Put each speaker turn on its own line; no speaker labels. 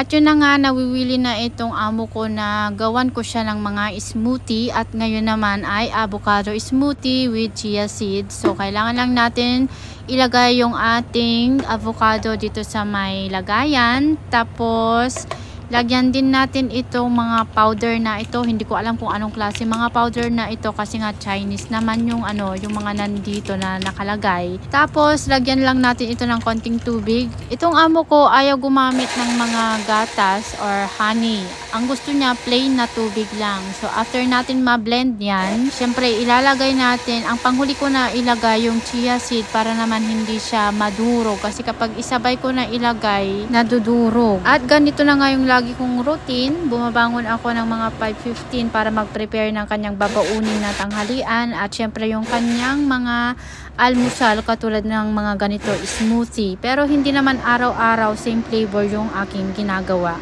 At yun na nga, nawiwili na itong amo ko na gawan ko siya ng mga smoothie. At ngayon naman ay avocado smoothie with chia seeds. So kailangan lang natin ilagay yung ating avocado dito sa may lagayan. Tapos lagyan din natin itong mga powder na ito. Hindi ko alam kung anong klase mga powder na ito kasi nga Chinese naman yung yung mga nandito na nakalagay. Tapos lagyan lang natin ito ng konting tubig. Itong amo ko ayaw gumamit ng mga gatas or honey. Ang gusto niya plain na tubig lang. So after natin ma-blend yan, syempre ilalagay natin, ang panghuli ko na ilagay yung chia seed para naman hindi siya madurog. Kasi kapag isabay ko na ilagay, nadudurog. At ganito na nga yung lagi kong routine. Bumabangon ako ng mga 5:15 para mag-prepare ng kanyang babaunin na tanghalian. At syempre yung kanyang mga almusal katulad ng mga ganito smoothie. Pero hindi naman araw-araw same flavor yung aking ginagawa.